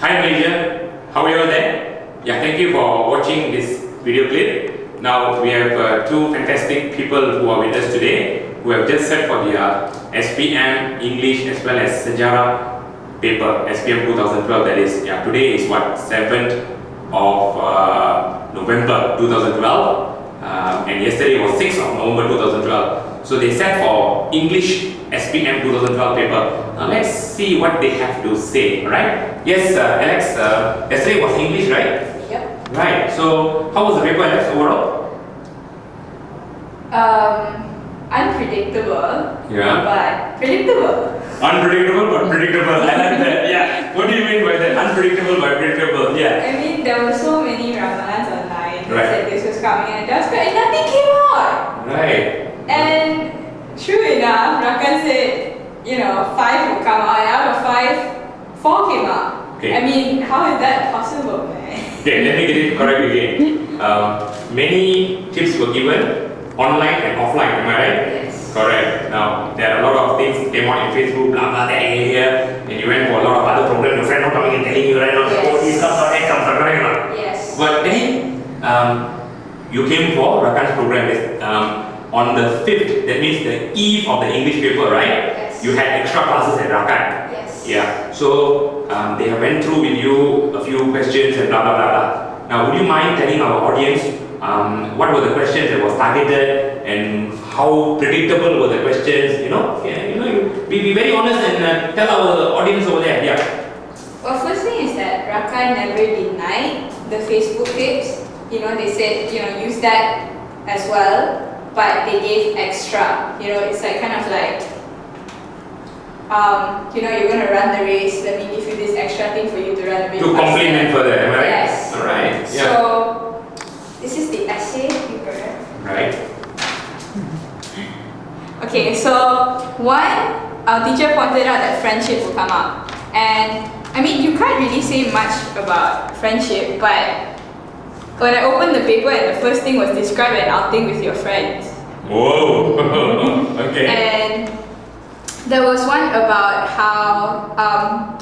Hi Malaysia, how are you all there? Yeah, thank you for watching this video clip. Now we have two fantastic people who are with us today who have just sat for their SPM English as well as Sejarah paper, SPM 2012 that is. Yeah, today is what, 7th of November 2012 and yesterday was 6th of November 2012. So they sat for English SPM 2012 paper. Now let's see what they have to say, alright? Yes, Alex, yesterday was English, right? Yep. Right, so how was the paper, Alex, overall? Unpredictable, Yeah. but predictable. Unpredictable but predictable, I like that, yeah. What do you mean by that? Unpredictable but predictable, yeah. I mean, there were so many Ramalans online that Right. said this was coming and nothing came out. Right. And true enough, Rakan said, 5 would come out, and out of 5, 4 came out. Okay. I mean, how is that possible, man? Okay, let me get it correct again. Many tips were given, online and offline, am I right? Yes. Correct. Now, there are a lot of things came out in Facebook, blah blah, that here, and you went for a lot of other programs, your friend not coming and telling you, right now, Yes. oh, this comes out, that comes out, correct or not? Yes. But then, you came for Rakan's program on the 5th, that means the eve of the English paper, right? Yes. You had extra classes at Rakan. Yes. Yeah. So, they have went through with you a few questions and blah blah blah blah. Now, would you mind telling our audience what were the questions that was targeted and how predictable were the questions? Be very honest and tell our audience over there. Yeah. Well, first thing is that Rakan never denied the Facebook tips. They said, use that as well, but they gave extra. It's like kind of like, you're going to run the race, let me give you this extra thing for you to run the race. To complement further, am I right? Yes. Alright. Yeah. So, this is the essay paper. Right. Okay, so one, our teacher pointed out that friendship will come up. And I mean, you can't really say much about friendship, but when I opened the paper and the first thing was describe an outing with your friends. Whoa. Okay. And there was one about how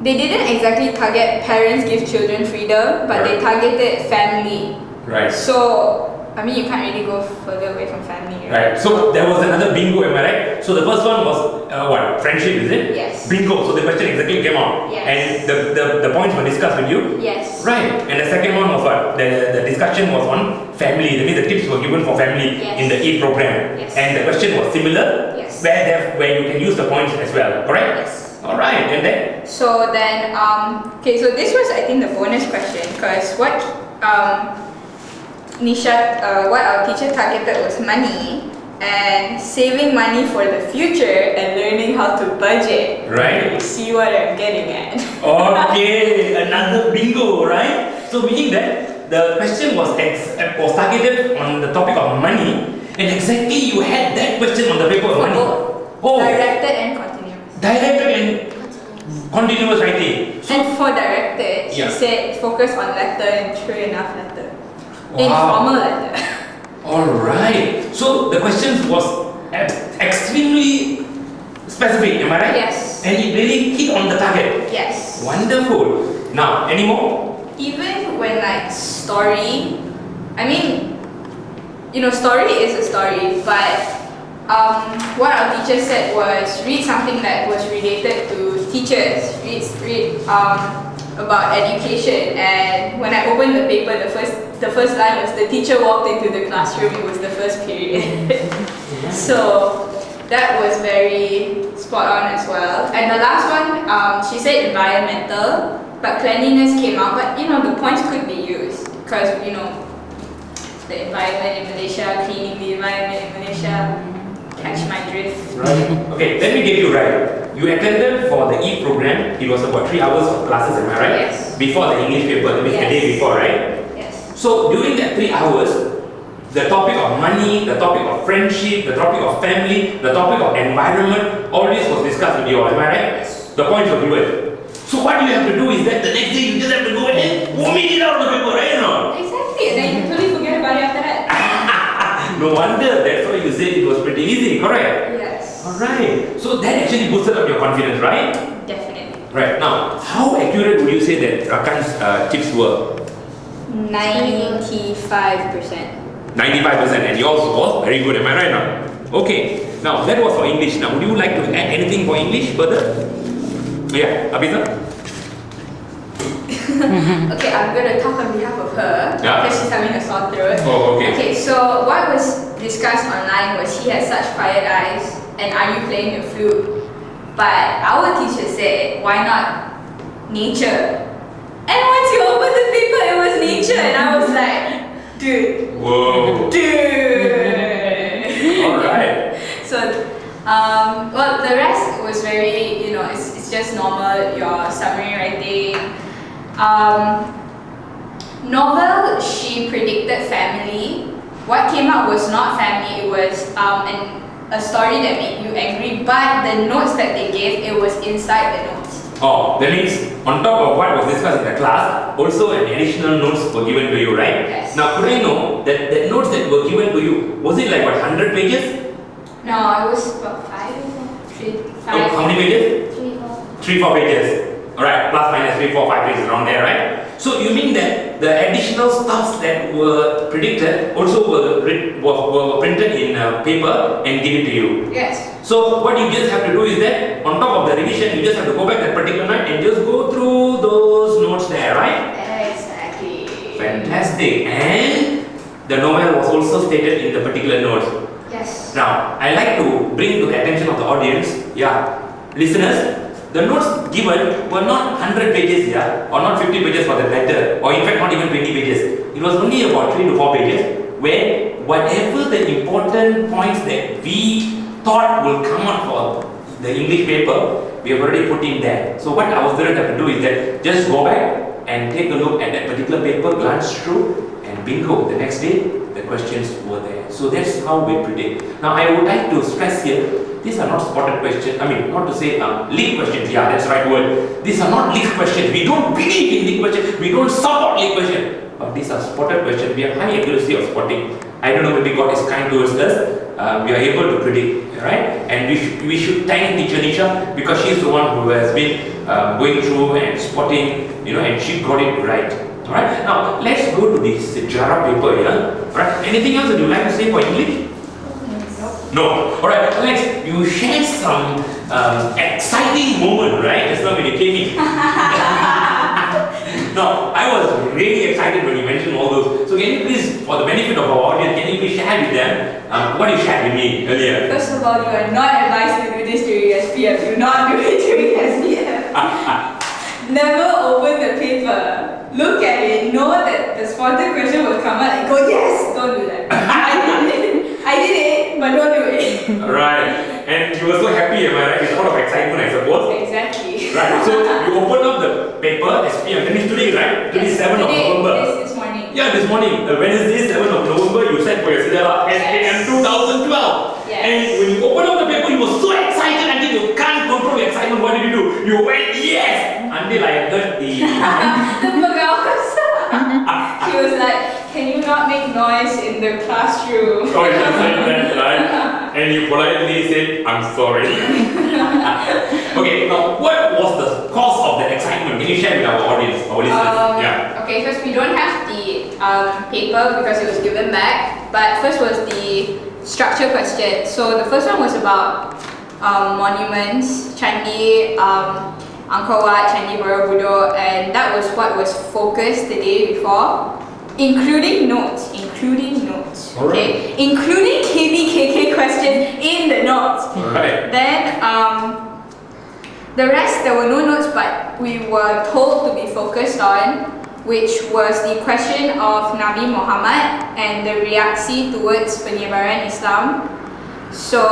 they didn't exactly target parents give children freedom, but they targeted family. Right. So, I mean, you can't really go further away from family, right? Right. So there was another bingo, am I right? So the first one was what? Friendship, is it? Yes. Bingo. So the question exactly came out. Yes. And the points were discussed with you. Yes. Right. And the second one was what? The discussion was on family. That means the tips were given for family Yes. in the E program. Yes. And the question was similar. Yes. Where you can use the points as well. Correct? Yes. All right. And then. So then, okay, so this was, I think, the bonus question, because what what our teacher targeted was money and saving money for the future and learning how to budget. Right. You see what I'm getting at? Okay, another bingo, right? So meaning that the question was targeted on the topic of money, and exactly you had that question on the paper of For money. both. Oh, Directed and continuous. directed and continuous writing. So, And for directed, she Yeah. said focus on letter and true enough letter. Wow. Informal letter. all right. So the questions was extremely specific, am I right? Yes. And it really hit on the target. Yes. Wonderful. Now, any more? Even when like story, I mean, story is a story, but what our teacher said was read something that was related to teachers, read about education. And when I opened the paper, the first line was the teacher walked into the classroom. It was the first period. So that was very spot on as well. And the last one, she said environmental, but cleanliness came out. But the points could be used because the environment in Malaysia, cleaning the environment in Malaysia. Catch my drift. Right. Okay, let me get you right. You attended for the E program. It was about 3 hours of classes, am I right? Yes. Before the English paper, that means the Yes. day before, right? Yes. So during that 3 hours, the topic of money, the topic of friendship, the topic of family, the topic of environment, all this was discussed with you all, am I right? Yes. The points were given. So what you have to do is that the next day you just have to go and vomit it out of the paper, right? Exactly. And then you totally forget about it after that. No wonder, that's why you said it was pretty easy, correct? Yes. Alright, so that actually boosted up your confidence, right? Definitely. Right. Now, how accurate would you say that Rakan's tips were? 95%. 95%, and yours was very good. Am I right now? Okay. Now that was for English. Now, would you like to add anything for English further? Yeah, Abisa. Okay, I'm gonna talk on behalf of her Yeah. because she's having a sore throat. Oh, okay. Okay, so what was discussed online was he has such quiet eyes, and are you playing the flute? But our teacher said, why not nature? And once you open the paper, it was nature, and I was like, dude, Whoa. dude. All right. So, well, the rest was very, it's just normal, your summary writing. Novel, she predicted family. What came out was not family, it was a story that made you angry, but the notes that they gave, it was inside the notes. Oh, that means on top of what was discussed in the class, also an additional notes were given to you, right? Yes. Now, could I know that the notes that were given to you, was it like what, 100 pages? No, it was about 5, 3, 5. Oh, how many pages? 3, 4 pages. Alright, plus minus 3, 4, 5 pages around there, right? So you mean that the additional stuffs that were predicted also were printed in paper and given to you? Yes. So what you just have to do is that on top of the revision, you just have to go back that particular night and just go through those notes there, right? Exactly. Fantastic. And the novel was also stated in the particular notes. Yes. Now, I like to bring to the attention of the audience, listeners, the notes given were not 100 pages, or not 50 pages for that matter, or in fact not even 20 pages. It was only about 3 to 4 pages, where whatever the important points that we thought will come out for the English paper, we have already put in there. So what our students have to do is that just go back and take a look at that particular paper, glance through, and bingo, the next day the questions were there. So that's how we predict. Now I would like to stress here, these are not spotted questions. I mean, not to say leaked questions. Yeah, that's the right word. These are not leaked questions. We don't believe in leaked questions. We don't support leaked questions. But these are spotted questions. We have high accuracy of spotting. I don't know, maybe God is kind towards us. We are able to predict, right? And we should thank teacher Nisha because she's the one who has been going through and spotting, and she got it right. Alright, now let's go to this Jara paper here. Alright, anything else that you like to say for English? No. Alright, Alex, you shared some exciting moment, right? Just now when you came in. No, I was really excited when you mentioned all those. So can you please, for the benefit of our audience, can you please share with them what you shared with me earlier? First of all, you are not advised to do this during SPM. Do not do it during SPM. Never open the paper. Look at it. Know that the spotted question will come out and go, yes! Don't do that. I did it, but don't do it. Right. And you were so happy, am I right? It's full of excitement, I suppose. Exactly. Right. So you opened up the paper, SPM. That means today, right? Today is 7th of November. This morning. Yeah, this morning. Wednesday, 7th of November, you sent for your Sejarah SPM 2012. Yes. And when you opened up the paper, you were so excited until you can't control your excitement. What did you do? You went, yes! Until I heard the... The Pagawas. She was like, can you not make noise in the classroom? Oh, you just said that, right? And you politely said, I'm sorry. Okay, now what was the cause of that excitement? Can you share with our audience, our listeners? Okay, first we don't have the paper because it was given back. But first was the structure question. So the first one was about monuments, Candi, Angkor Wat, Candi Borobudur, and that was what was focused the day before, including notes, Alright. okay, including KBKK questions in the notes. Alright. Then the rest there were no notes, but we were told to be focused on, which was the question of Nabi Muhammad and the reaksi towards penyebaran Islam. So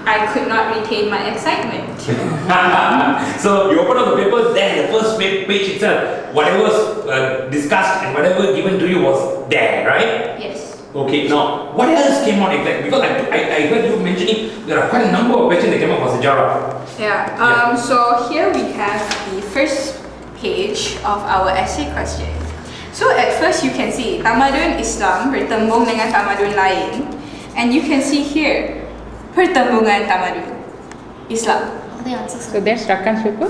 I could not retain my excitement. So you open up the paper, there the first page itself, whatever was discussed and whatever given to you was there, right? Yes. Okay, now what else came out exactly? Because I heard you mentioning there are quite a number of questions that came out for Sejarah. Yeah. So here we have the first page of our essay question. So at first you can see tamadun Islam bertembung dengan tamadun lain, and you can see here pertembungan tamadun Islam. So that's Rakan's paper?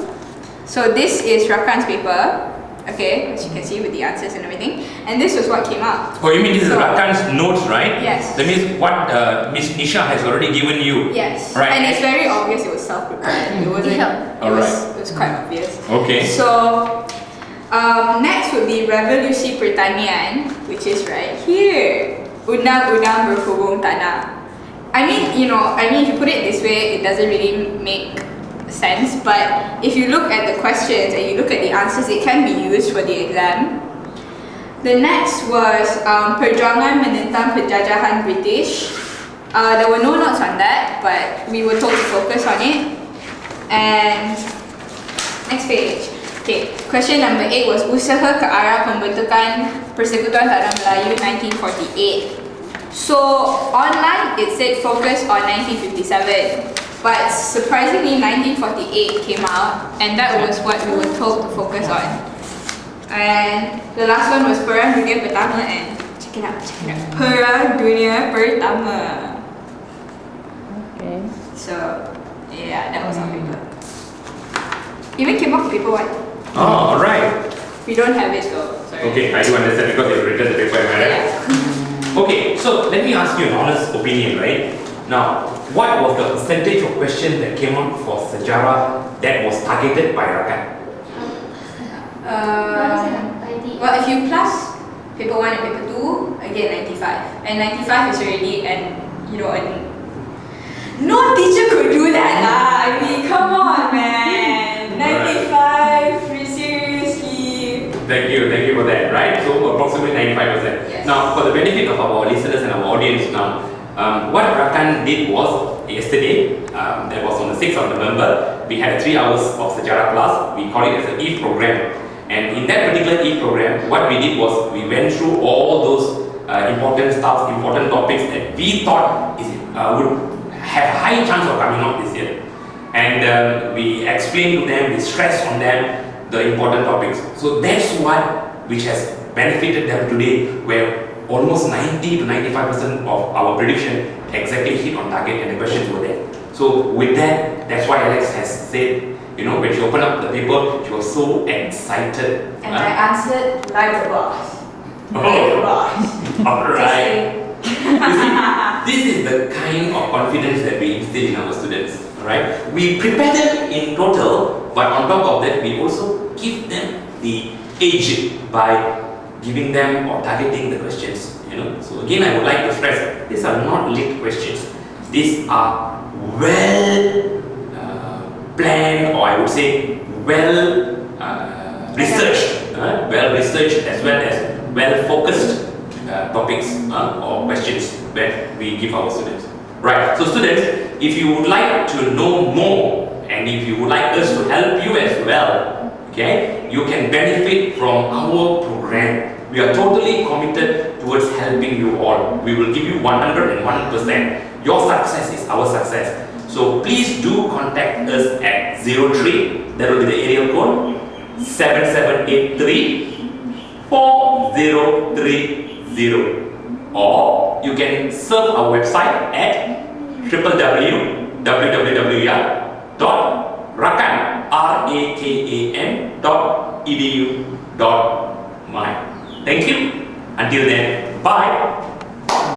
So this is Rakan's paper. Okay, as you can see with the answers and everything. And this was what came out. Oh, you mean this is So- Rakan's notes, right? Yes. That means what Miss Nisha has already given you. Yes. Right. And it's very obvious it was self-prepared. It wasn't. Yeah. It was quite obvious. Okay. So next would be revolusi pertanian, which is right here. Undang-undang berhubung tanah. I mean, if you put it this way, it doesn't really make sense. But if you look at the questions and you look at the answers, it can be used for the exam. The next was perjuangan menentang penjajahan British. There were no notes on that, but we were told to focus on it. And next page. Okay, question number 8 was usaha ke arah pembentukan Persekutuan Tanah Melayu 1948. So online it said focus on 1957, but surprisingly 1948 came out, and that was what we were told to focus on. And the last one was Perang Dunia Pertama, and check it out. Perang Dunia Pertama. Okay. So yeah, that was our paper. Even came off paper 1. Oh, alright. We don't have it though. Sorry. Okay, I do understand because you've written the paper, am I right? Yeah. Okay, so let me ask you an honest opinion, right? Now, what was the percentage of questions that came out for sejarah that was targeted by Rakan? Well, if you plus paper 1 and paper 2, again 95. And 95 is already no teacher could do that lah. I mean, come on, man. 95, seriously. Thank you for that, right? So approximately 95%. Yes. Now, for the benefit of our listeners and our audience now, what Rakan did was, yesterday, that was on the 6th of November, we had 3 hours of sejarah class. We call it as an E program. And in that particular E program, what we did was, we went through all those important stuff, important topics that we thought would have a high chance of coming out this year. And we explained to them, we stressed on them the important topics. So that's what which has benefited them today, where almost 90 to 95% of our prediction exactly hit on target and the questions were there. So with that, that's why Alex has said, when she opened up the paper, she was so excited. And I answered like a boss. Like Oh. a boss. Alright. You see, this is the kind of confidence that we instill in our students. Alright? We prepare them in total, but on top of that, we also give them the edge by giving them or targeting the questions. So again, I would like to stress, these are not leaked questions. These are well planned, or I would say well researched, as well as well focused topics or questions that we give our students. Right, so students, if you would like to know more and if you would like us to help you as well, okay, you can benefit from our program. We are totally committed towards helping you all. We will give you 101%. Your success is our success. So please do contact us at 03, that will be the area code 7783 4030, or you can surf our website at www.rakan.edu.my. Thank you. Until then, bye.